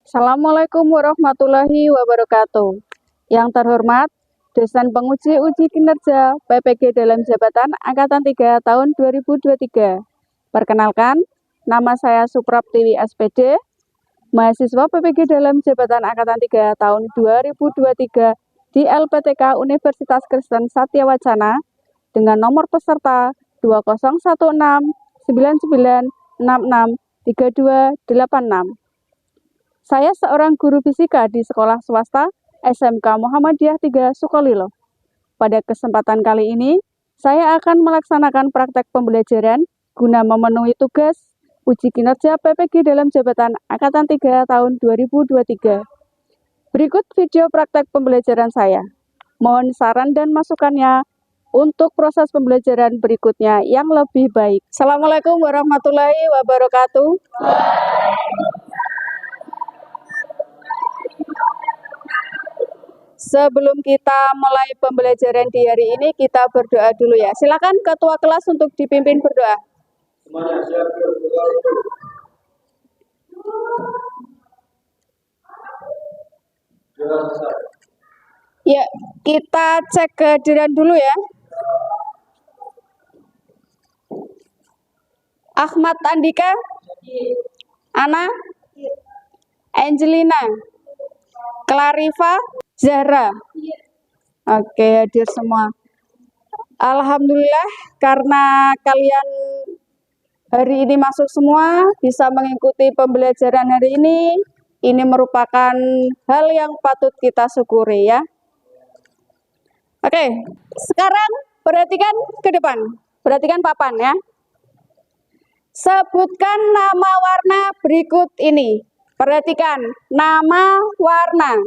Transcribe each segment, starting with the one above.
Assalamualaikum warahmatullahi wabarakatuh. Yang terhormat, dosen penguji uji kinerja PPG dalam jabatan Angkatan 3 tahun 2023. Perkenalkan, nama saya Supraptiwi SPD, mahasiswa PPG dalam jabatan Angkatan 3 tahun 2023 di LPTK Universitas Kristen Satya Wacana dengan nomor peserta 201699663286. Saya seorang guru fisika di sekolah swasta SMK Muhammadiyah 3 Sukolilo. Pada kesempatan kali ini, saya akan melaksanakan praktek pembelajaran guna memenuhi tugas uji kinerja PPG dalam jabatan Angkatan 3 tahun 2023. Berikut video praktek pembelajaran saya. Mohon saran dan masukannya untuk proses pembelajaran berikutnya yang lebih baik. Assalamualaikum warahmatullahi wabarakatuh. Sebelum kita mulai pembelajaran di hari ini, kita berdoa dulu ya. Silakan ketua kelas untuk dipimpin berdoa. Ya, kita cek kehadiran dulu ya. Ahmad Andika, Ana, Angelina, Clariva, Zahra. Oke, hadir semua. Alhamdulillah karena kalian hari ini masuk semua, bisa mengikuti pembelajaran hari ini. Ini merupakan hal yang patut kita syukuri ya. Oke, sekarang perhatikan ke depan. Perhatikan papan ya. Sebutkan nama warna berikut ini. Perhatikan nama warna.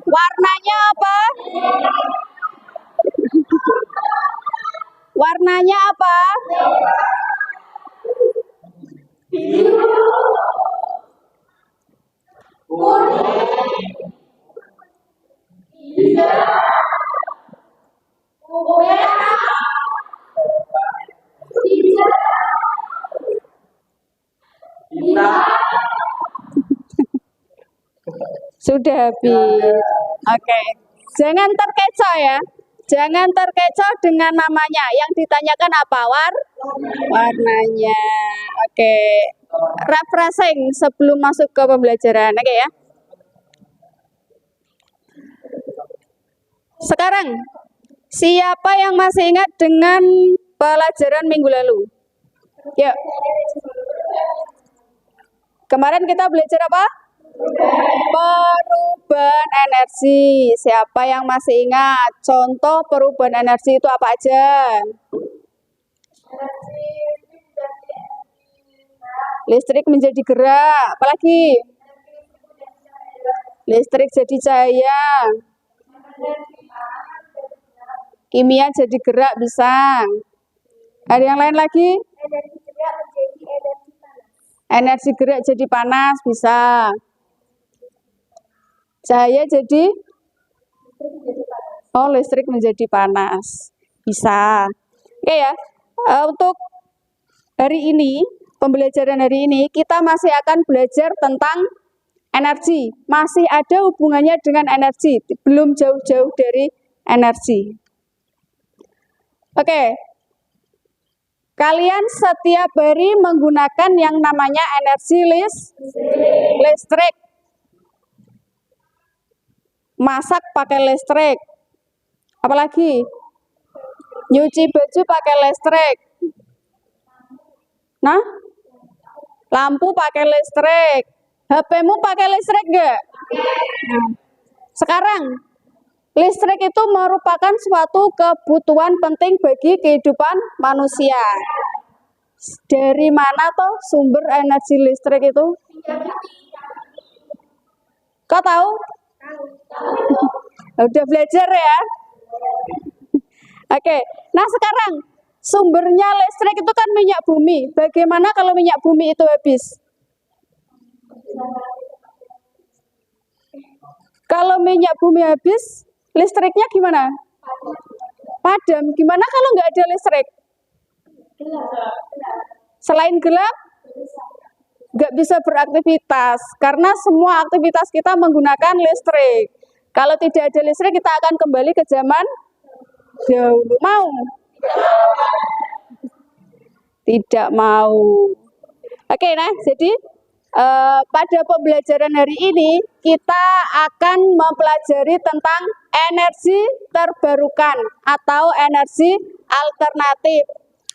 Warnanya apa? Warnanya apa? Sudah habis. Oke. Jangan terkecoh ya. Jangan terkecoh dengan namanya. Yang ditanyakan apa? Warnanya. Oke. Refreshing sebelum masuk ke pembelajaran. Oke ya. Sekarang, siapa yang masih ingat dengan pelajaran minggu lalu? Yuk. Kemarin kita belajar apa? Perubahan energi. Siapa yang masih ingat? Contoh perubahan energi itu apa aja? Listrik menjadi gerak. Apalagi? Listrik jadi cahaya. Kimia jadi gerak bisa. Ada yang lain lagi? Energi gerak jadi panas bisa. Cahaya jadi listrik menjadi panas bisa. Oke ya. Untuk hari ini, pembelajaran hari ini kita masih akan belajar tentang energi. Masih ada hubungannya dengan energi, belum jauh-jauh dari energi. Oke. Kalian setiap hari menggunakan yang namanya energi listrik. Masak pakai listrik. Apalagi? Nyuci baju pakai listrik. Nah, lampu pakai listrik. HP-mu pakai listrik enggak? Sekarang, listrik itu merupakan suatu kebutuhan penting bagi kehidupan manusia. Dari mana toh sumber energi listrik itu? Kau tahu? Udah belajar ya? Oke, nah sekarang sumbernya listrik itu kan minyak bumi. Bagaimana kalau minyak bumi itu habis? Kalau minyak bumi habis, listriknya gimana? Padam. Gimana kalau nggak ada listrik? Selain gelap, nggak bisa beraktivitas karena semua aktivitas kita menggunakan listrik. Kalau tidak ada listrik, kita akan kembali ke zaman dahulu. Mau? Tidak mau. Oke, nah jadi pada pembelajaran hari ini kita akan mempelajari tentang energi terbarukan atau energi alternatif.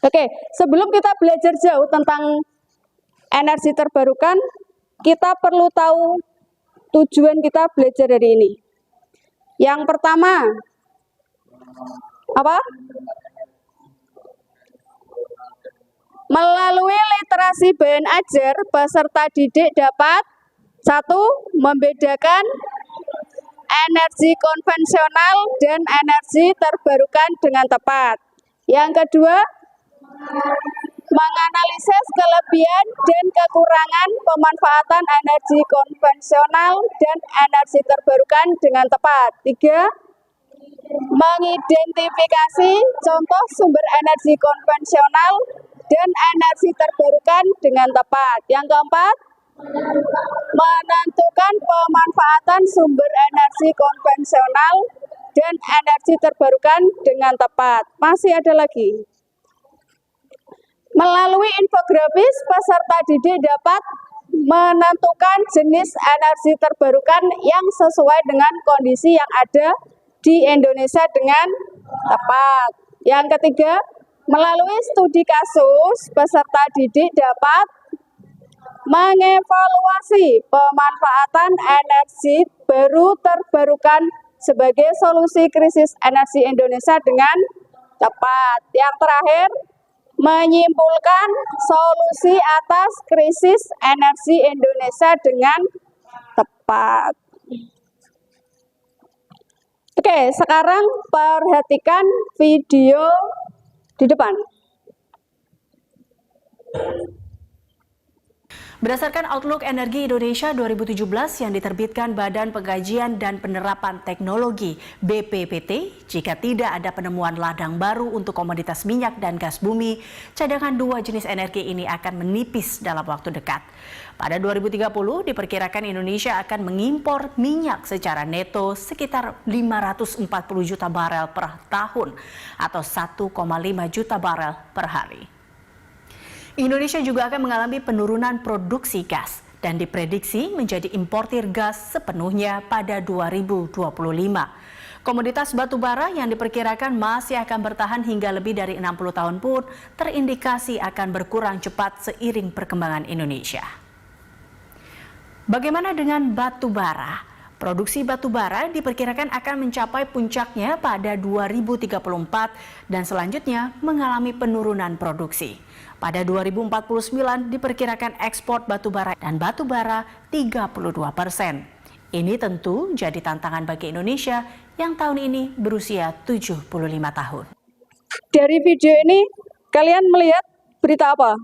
Oke, sebelum kita belajar jauh tentang energi terbarukan, kita perlu tahu tujuan kita belajar hari ini. Yang pertama, apa? Melalui literasi bahan ajar, peserta didik dapat 1. Membedakan energi konvensional dan energi terbarukan dengan tepat. Yang kedua, menganalisis kelebihan dan kekurangan pemanfaatan energi konvensional dan energi terbarukan dengan tepat. 3. Mengidentifikasi contoh sumber energi konvensional dan energi terbarukan dengan tepat. Yang keempat, menentukan pemanfaatan sumber energi konvensional dan energi terbarukan dengan tepat. Masih ada lagi. Melalui infografis, peserta didik dapat menentukan jenis energi terbarukan yang sesuai dengan kondisi yang ada di Indonesia dengan tepat. Yang ketiga, melalui studi kasus, peserta didik dapat mengevaluasi pemanfaatan energi baru terbarukan sebagai solusi krisis energi Indonesia dengan tepat. Yang terakhir, menyimpulkan solusi atas krisis energi Indonesia dengan tepat. Oke, sekarang perhatikan video di depan. Berdasarkan Outlook Energi Indonesia 2017 yang diterbitkan Badan Pengkajian dan Penerapan Teknologi BPPT, jika tidak ada penemuan ladang baru untuk komoditas minyak dan gas bumi, cadangan dua jenis energi ini akan menipis dalam waktu dekat. Pada 2030 diperkirakan Indonesia akan mengimpor minyak secara neto sekitar 540 juta barel per tahun atau 1,5 juta barel per hari. Indonesia juga akan mengalami penurunan produksi gas dan diprediksi menjadi importir gas sepenuhnya pada 2025. Komoditas batu bara yang diperkirakan masih akan bertahan hingga lebih dari 60 tahun pun terindikasi akan berkurang cepat seiring perkembangan Indonesia. Bagaimana dengan batu bara? Produksi batu bara diperkirakan akan mencapai puncaknya pada 2034 dan selanjutnya mengalami penurunan produksi. Pada 2049 diperkirakan ekspor batubara dan batubara 32%. Ini tentu jadi tantangan bagi Indonesia yang tahun ini berusia 75 tahun. Dari video ini kalian melihat berita apa?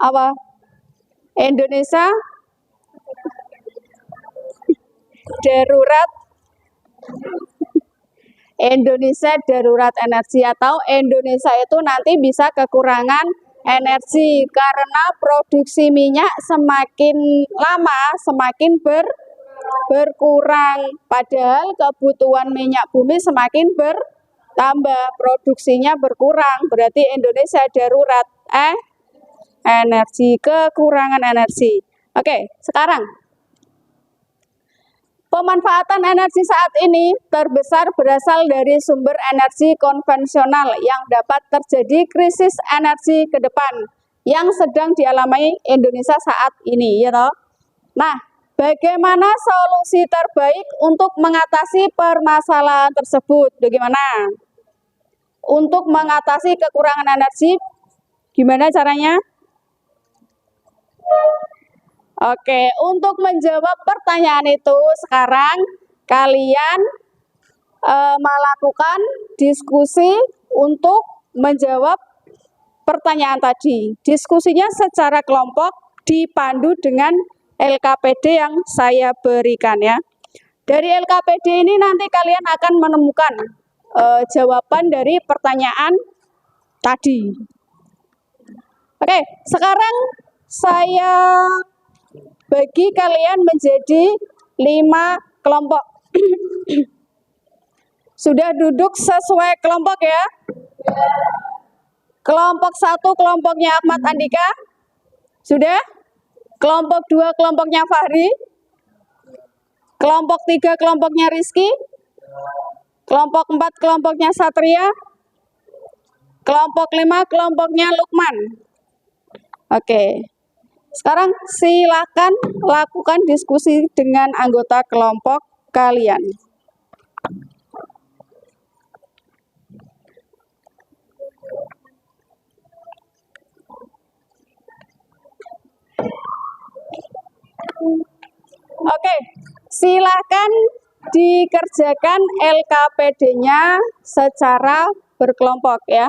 Apa? Indonesia darurat energi atau Indonesia itu nanti bisa kekurangan energi karena produksi minyak semakin lama semakin berkurang, padahal kebutuhan minyak bumi semakin bertambah, produksinya berkurang, berarti Indonesia darurat energi, kekurangan energi. Oke, sekarang pemanfaatan energi saat ini terbesar berasal dari sumber energi konvensional yang dapat terjadi krisis energi ke depan yang sedang dialami Indonesia saat ini, ya toh. Nah, bagaimana solusi terbaik untuk mengatasi permasalahan tersebut? Bagaimana? Untuk mengatasi kekurangan energi, gimana caranya? Oke, untuk menjawab pertanyaan itu sekarang kalian melakukan diskusi untuk menjawab pertanyaan tadi. Diskusinya secara kelompok dipandu dengan LKPD yang saya berikan ya. Dari LKPD ini nanti kalian akan menemukan jawaban dari pertanyaan tadi. Oke, sekarang saya bagi kalian menjadi 5 kelompok. Sudah duduk sesuai kelompok ya? Kelompok 1 kelompoknya Ahmad Andika. Sudah? Kelompok 2 kelompoknya Fahri. Kelompok 3 kelompoknya Rizky. Kelompok 4 kelompoknya Satria. Kelompok 5 kelompoknya Lukman. Oke. Sekarang silakan lakukan diskusi dengan anggota kelompok kalian. Oke, silakan dikerjakan LKPD-nya secara berkelompok ya.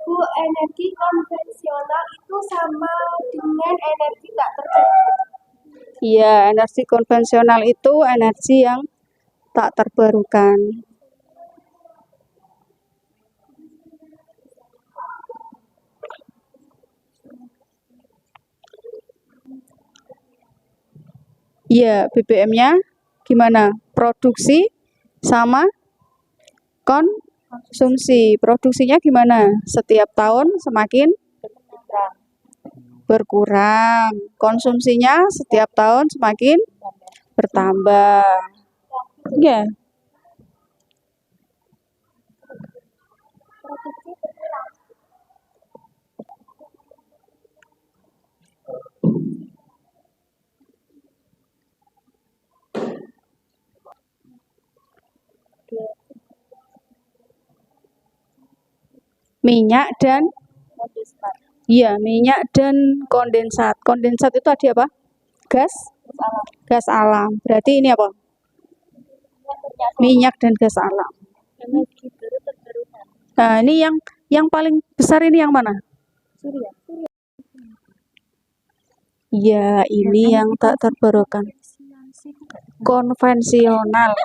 Bu, energi konvensional itu sama dengan energi tak terbarukan. Iya, energi konvensional itu energi yang tak terbarukan. Iya, BBM-nya gimana? Produksi sama konsumsi. Produksinya gimana? Setiap tahun semakin berkurang. Konsumsinya setiap tahun semakin bertambah. Ya. Minyak dan minyak dan kondensat. Kondensat itu ada apa? Gas? Gas alam. Berarti ini apa? Minyak dan gas alam. Nah, ini yang paling besar ini yang mana? Surya. Ya, ini yang tak terbarukan. Konvensional.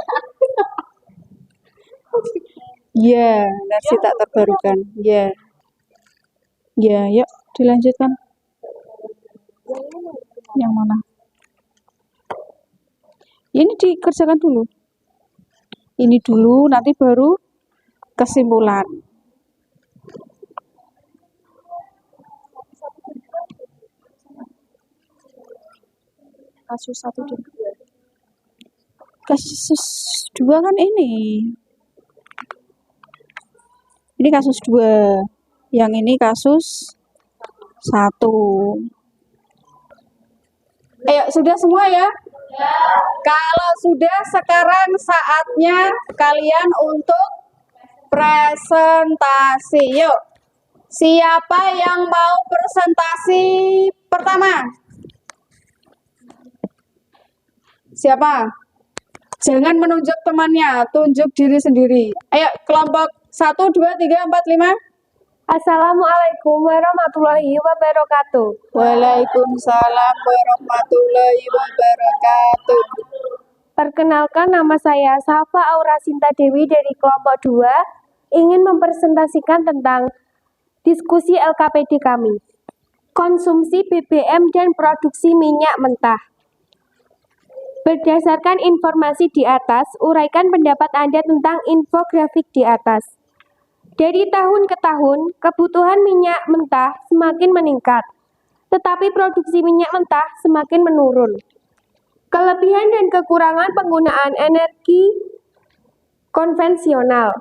Ya, energi tak terbarukan. Ya. Ya, yuk dilanjutkan. Yang mana? Ini dikerjakan dulu. Ini dulu, nanti baru kesimpulan. Kasus 1 dan 2. Kasus 2 kan ini. Ini kasus 2. Yang ini kasus 1. Ayo, sudah semua ya? Ya. Kalau sudah, sekarang saatnya kalian untuk presentasi. Yuk. Siapa yang mau presentasi pertama? Siapa? Jangan menunjuk temannya, tunjuk diri sendiri. Ayo, kelompok 1, 2, 3, 4, 5. Assalamualaikum warahmatullahi wabarakatuh. Waalaikumsalam warahmatullahi wabarakatuh. Perkenalkan, nama saya Safa Aura Sinta Dewi dari kelompok 2, ingin mempresentasikan tentang diskusi LKPD kami. Konsumsi BBM dan produksi minyak mentah. Berdasarkan informasi di atas, uraikan pendapat Anda tentang infografik di atas. Dari tahun ke tahun, kebutuhan minyak mentah semakin meningkat, tetapi produksi minyak mentah semakin menurun. Kelebihan dan kekurangan penggunaan energi konvensional.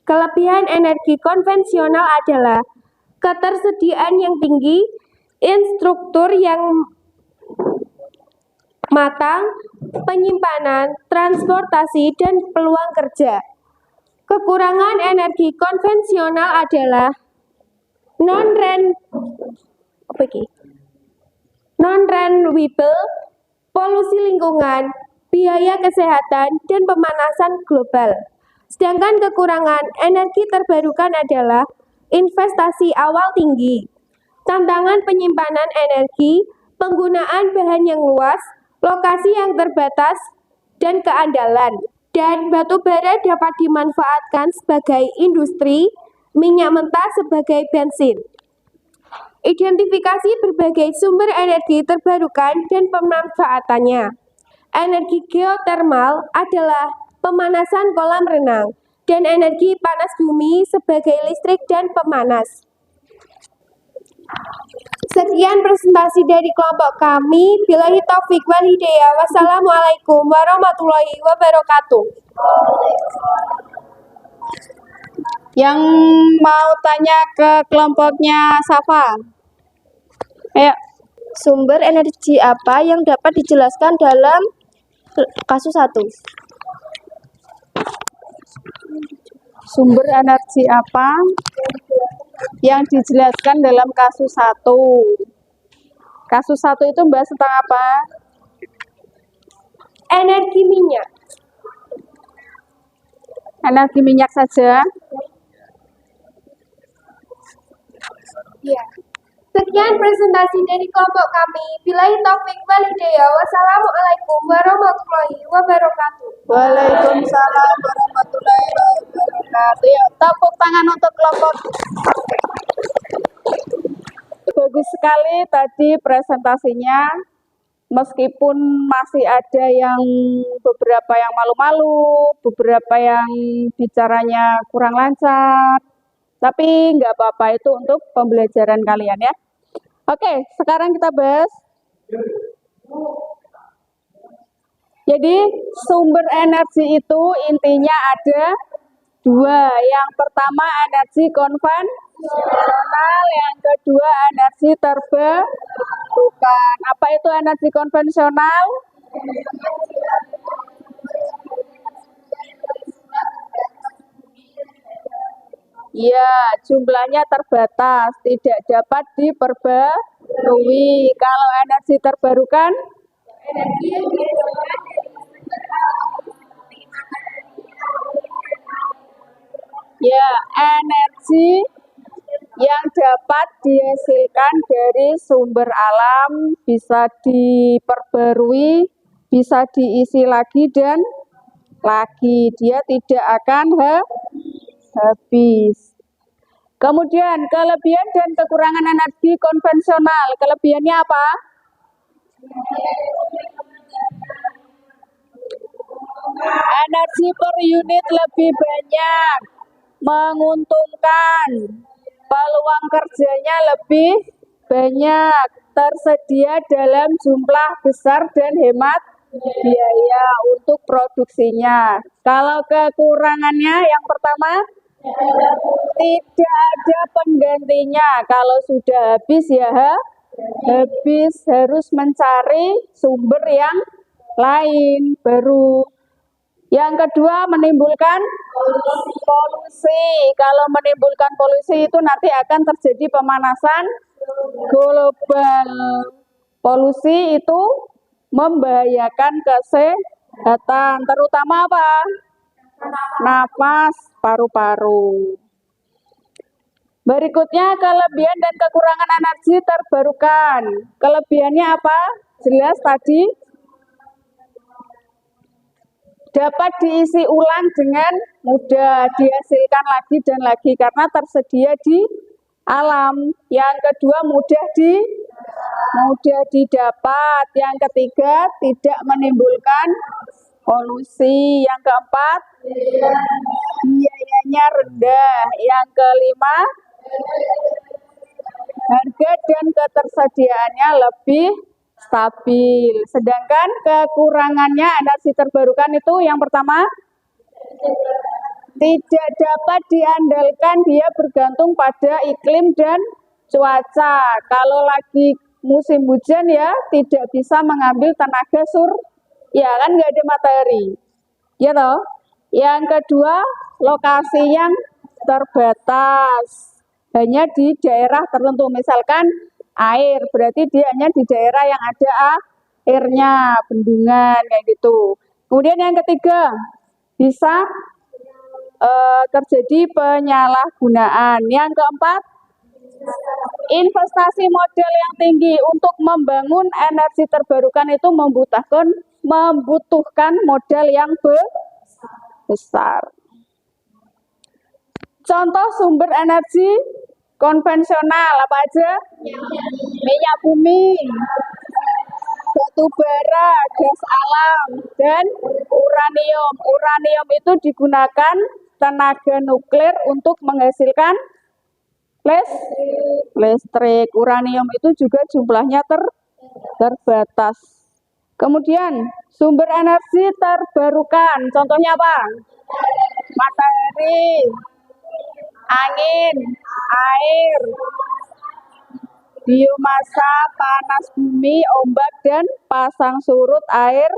Kelebihan energi konvensional adalah ketersediaan yang tinggi, infrastruktur yang matang, penyimpanan, transportasi, dan peluang kerja. Kekurangan energi konvensional adalah non-renewable, polusi lingkungan, biaya kesehatan, dan pemanasan global. Sedangkan kekurangan energi terbarukan adalah investasi awal tinggi, tantangan penyimpanan energi, penggunaan bahan yang luas, lokasi yang terbatas, dan keandalan. dan batu bara dapat dimanfaatkan sebagai industri, minyak mentah sebagai bensin. Identifikasi berbagai sumber energi terbarukan dan pemanfaatannya. Energi geotermal adalah pemanasan kolam renang dan energi panas bumi sebagai listrik dan pemanas. Sekian presentasi dari kelompok kami. Billahi taufik wal hidayah. Wassalamualaikum warahmatullahi wabarakatuh. Yang mau tanya ke kelompoknya Safa? Ayo. Sumber energi apa yang dapat dijelaskan dalam kasus 1? Sumber energi apa yang dijelaskan dalam kasus 1? Kasus 1 itu membahas tentang apa? Energi minyak. Energi minyak saja. Ya. Sekian presentasi dari kelompok kami. Billahi taufik wal hidayah. Wassalamualaikum warahmatullahi wabarakatuh. Waalaikumsalam warahmatullahi wabarakatuh. Ya, tepuk tangan untuk kelompok. Bagus sekali tadi presentasinya. Meskipun masih ada yang beberapa yang malu-malu, beberapa yang bicaranya kurang lancar, tapi nggak apa-apa, itu untuk pembelajaran kalian ya. Oke, sekarang kita bahas. Jadi sumber energi itu intinya ada 2. Yang pertama energi konvensional, yang kedua energi terbarukan. Apa itu energi konvensional? Ya, jumlahnya terbatas, tidak dapat diperbarui. Kalau energi terbarukan? Ya, energi yang dapat dihasilkan dari sumber alam, bisa diperbarui, bisa diisi lagi dan lagi. Dia tidak akan habis. Kemudian kelebihan dan kekurangan energi konvensional. Kelebihannya apa? Energi per unit lebih banyak, menguntungkan, peluang kerjanya lebih banyak, tersedia dalam jumlah besar dan hemat biaya untuk produksinya. Kalau kekurangannya yang pertama, tidak ada penggantinya. Kalau sudah habis ya habis, harus mencari sumber yang lain baru. Yang kedua, menimbulkan polusi. Kalau menimbulkan polusi itu nanti akan terjadi pemanasan global. Polusi itu membahayakan kesehatan, terutama apa? Napas, paru-paru. Berikutnya kelebihan dan kekurangan energi terbarukan. Kelebihannya apa? Jelas tadi. Dapat diisi ulang dengan mudah, dihasilkan lagi dan lagi karena tersedia di alam. Yang kedua mudah didapat. Yang ketiga tidak menimbulkan polusi. Yang keempat biayanya rendah. Yang kelima harga dan ketersediaannya lebih stabil. Sedangkan kekurangannya energi terbarukan itu yang pertama, tidak dapat diandalkan, dia bergantung pada iklim dan cuaca. Kalau lagi musim hujan ya tidak bisa mengambil tenaga ya kan nggak ada matahari. Ya toh. Yang kedua, lokasi yang terbatas. Hanya di daerah tertentu, misalkan air, berarti dia hanya di daerah yang ada airnya, bendungan kayak gitu. Kemudian yang ketiga, bisa terjadi penyalahgunaan. Yang keempat, investasi modal yang tinggi. Untuk membangun energi terbarukan itu membutuhkan modal yang besar. Contoh sumber energi konvensional apa aja? Minyak bumi, batu bara, gas alam, dan uranium. Uranium itu digunakan tenaga nuklir untuk menghasilkan listrik. Uranium itu juga jumlahnya terbatas. Kemudian sumber energi terbarukan, contohnya apa? Matahari, angin, air, biomasa, panas bumi, ombak, dan pasang surut air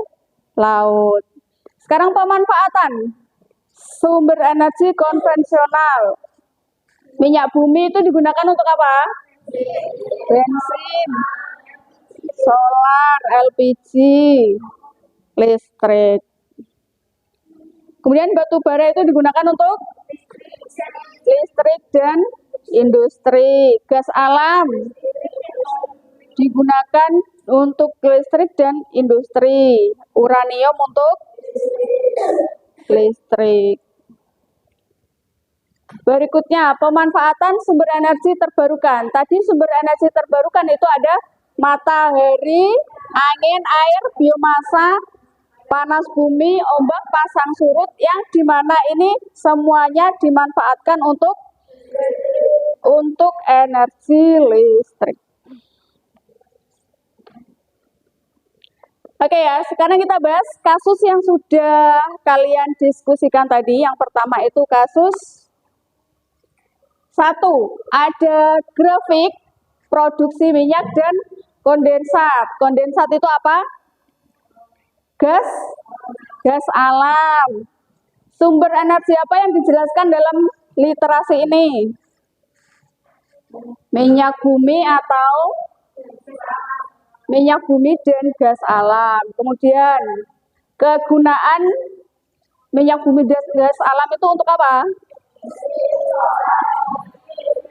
laut. Sekarang pemanfaatan sumber energi konvensional. Minyak bumi itu digunakan untuk apa? Bensin, solar, LPG, listrik. Kemudian batu bara itu digunakan untuk listrik dan industri. Gas alam digunakan untuk listrik dan industri. Uranium untuk listrik. Berikutnya, pemanfaatan sumber energi terbarukan. Tadi sumber energi terbarukan itu ada matahari, angin, air, biomasa, panas bumi, ombak, pasang surut, yang dimana ini semuanya dimanfaatkan untuk energi listrik. Oke ya, sekarang kita bahas kasus yang sudah kalian diskusikan tadi. Yang pertama itu kasus 1. Ada grafik produksi minyak dan kondensat. Kondensat itu apa? Gas alam. Sumber energi apa yang dijelaskan dalam literasi ini? Minyak bumi atau minyak bumi dan gas alam. Kemudian kegunaan minyak bumi dan gas alam itu untuk apa?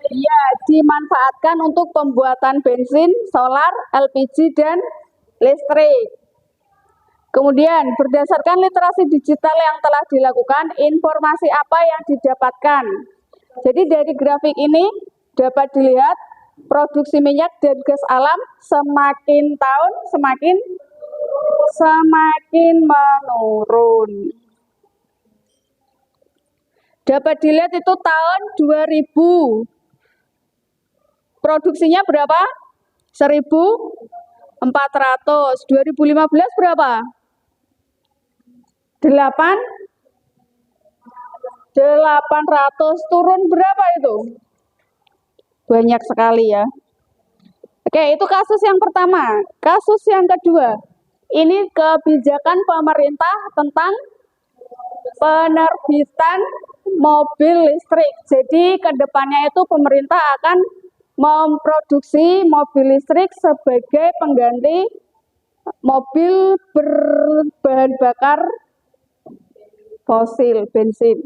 Ya, dimanfaatkan untuk pembuatan bensin, solar, LPG, dan listrik. Kemudian, berdasarkan literasi digital yang telah dilakukan, informasi apa yang didapatkan? Jadi dari grafik ini dapat dilihat produksi minyak dan gas alam semakin tahun semakin menurun. Dapat dilihat itu tahun 2000. Produksinya berapa? 1.400. 2015 berapa? 800. Turun berapa itu? Banyak sekali ya. Oke, itu kasus yang pertama. Kasus yang kedua, ini kebijakan pemerintah tentang penerbitan mobil listrik. Jadi kedepannya itu pemerintah akan memproduksi mobil listrik sebagai pengganti mobil berbahan bakar fosil, bensin.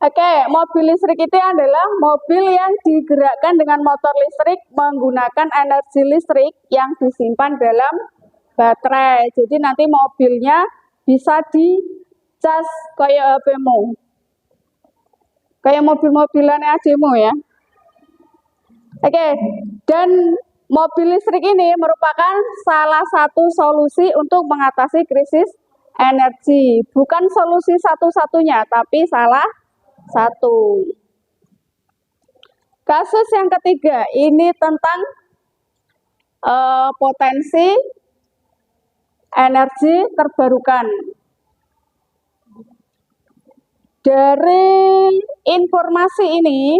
Oke, mobil listrik itu adalah mobil yang digerakkan dengan motor listrik menggunakan energi listrik yang disimpan dalam baterai. Jadi nanti mobilnya bisa dicas kayak HPmu. Kayak mobil-mobilan ademu ya. Oke, dan mobil listrik ini merupakan salah satu solusi untuk mengatasi krisis energi. Bukan solusi satu-satunya, tapi salah satu. Kasus yang ketiga, ini tentang potensi energi terbarukan. Dari informasi ini,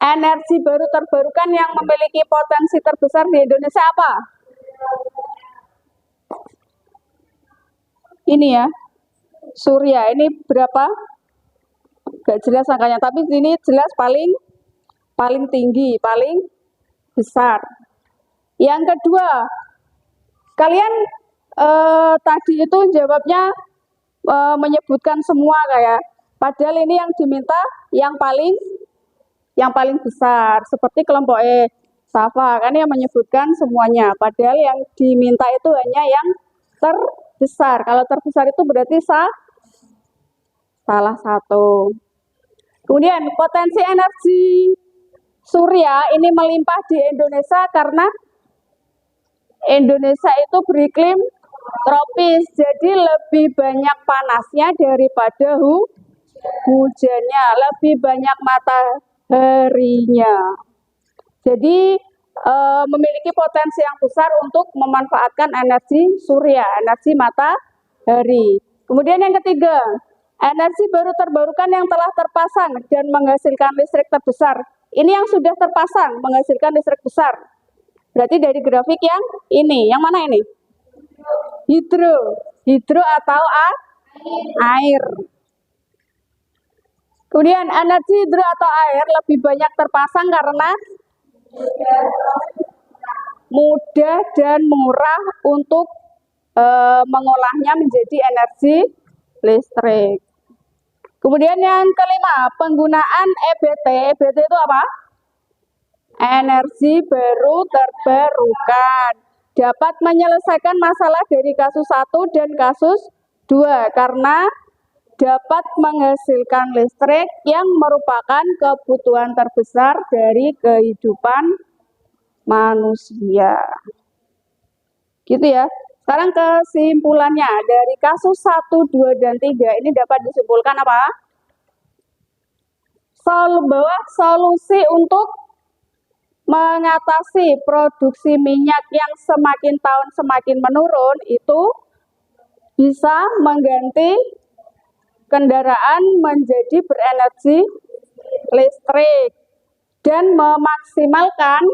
energi baru terbarukan yang memiliki potensi terbesar di Indonesia apa? Ini ya, surya. Ini berapa? Gak jelas angkanya, tapi ini jelas paling tinggi, paling besar. Yang kedua, kalian tadi itu jawabnya menyebutkan semua kayak, padahal ini yang diminta yang paling besar, seperti kelompok Safa kan yang menyebutkan semuanya, padahal yang diminta itu hanya yang terbesar. Kalau terbesar itu berarti salah satu. Kemudian potensi energi surya ini melimpah di Indonesia karena Indonesia itu beriklim tropis, jadi lebih banyak panasnya daripada hujannya, lebih banyak mataharinya. Jadi memiliki potensi yang besar untuk memanfaatkan energi surya, energi matahari. Kemudian yang ketiga, energi baru terbarukan yang telah terpasang dan menghasilkan listrik terbesar. Ini yang sudah terpasang menghasilkan listrik besar. Berarti dari grafik yang ini, yang mana ini? Hidro atau air. Kemudian energi hidro atau air lebih banyak terpasang karena mudah dan murah untuk mengolahnya menjadi energi listrik. Kemudian yang kelima, penggunaan EBT. EBT itu apa? Energi baru terbarukan. Dapat menyelesaikan masalah dari kasus 1 dan kasus 2 karena dapat menghasilkan listrik yang merupakan kebutuhan terbesar dari kehidupan manusia. Gitu ya. Sekarang kesimpulannya dari kasus 1, 2, dan 3 ini dapat disimpulkan apa? Bahwa solusi untuk mengatasi produksi minyak yang semakin tahun semakin menurun itu bisa mengganti kendaraan menjadi berenergi listrik dan memaksimalkan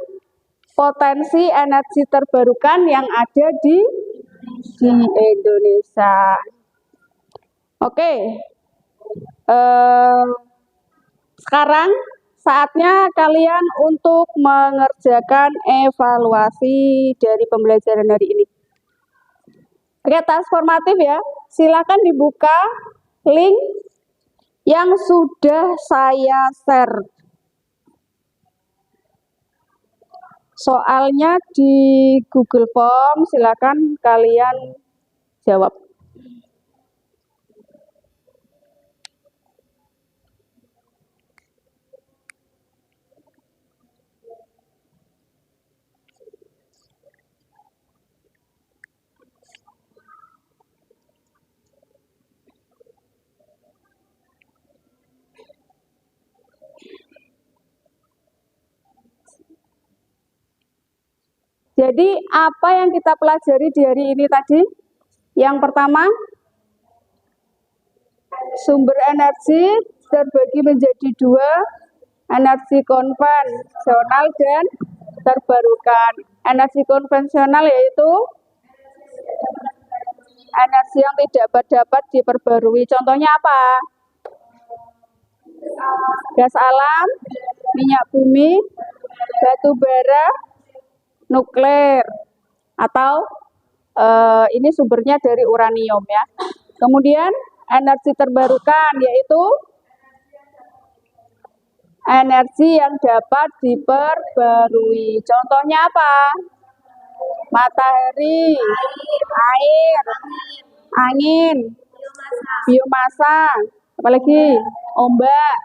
potensi energi terbarukan yang ada di Indonesia. Oke, sekarang saatnya kalian untuk mengerjakan evaluasi dari pembelajaran hari ini. Oke, tes formatif ya. Silakan dibuka link yang sudah saya share. Soalnya di Google Form, silakan kalian jawab. Jadi apa yang kita pelajari di hari ini tadi? Yang pertama, sumber energi terbagi menjadi 2, energi konvensional dan terbarukan. Energi konvensional yaitu energi yang tidak dapat diperbarui. Contohnya apa? Gas alam, minyak bumi, batu bara, nuklir, atau ini sumbernya dari uranium ya. Kemudian energi terbarukan yaitu energi yang dapat diperbarui. Contohnya apa? Matahari, air, angin, biomasa, apalagi ombak,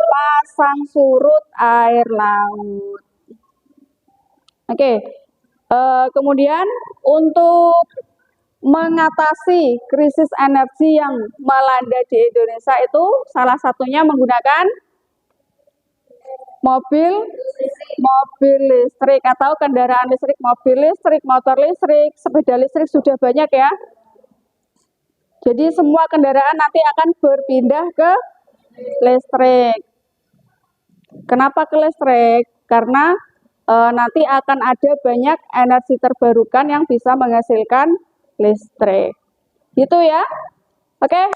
pasang surut air laut. Oke, kemudian untuk mengatasi krisis energi yang melanda di Indonesia itu salah satunya menggunakan mobil listrik atau kendaraan listrik, mobil listrik, motor listrik, sepeda listrik sudah banyak ya. Jadi semua kendaraan nanti akan berpindah ke listrik. Kenapa ke listrik? Karena nanti akan ada banyak energi terbarukan yang bisa menghasilkan listrik. Gitu ya. Oke.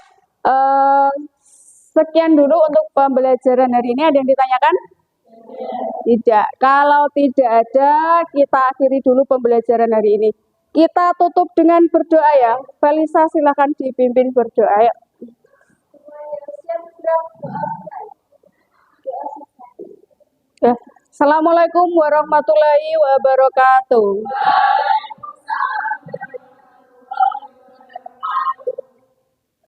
Sekian dulu untuk pembelajaran hari ini. Ada yang ditanyakan? Tidak. Kalau tidak ada, kita akhiri dulu pembelajaran hari ini. Kita tutup dengan berdoa ya. Felisa silahkan dipimpin berdoa ya. Assalamualaikum warahmatullahi wabarakatuh.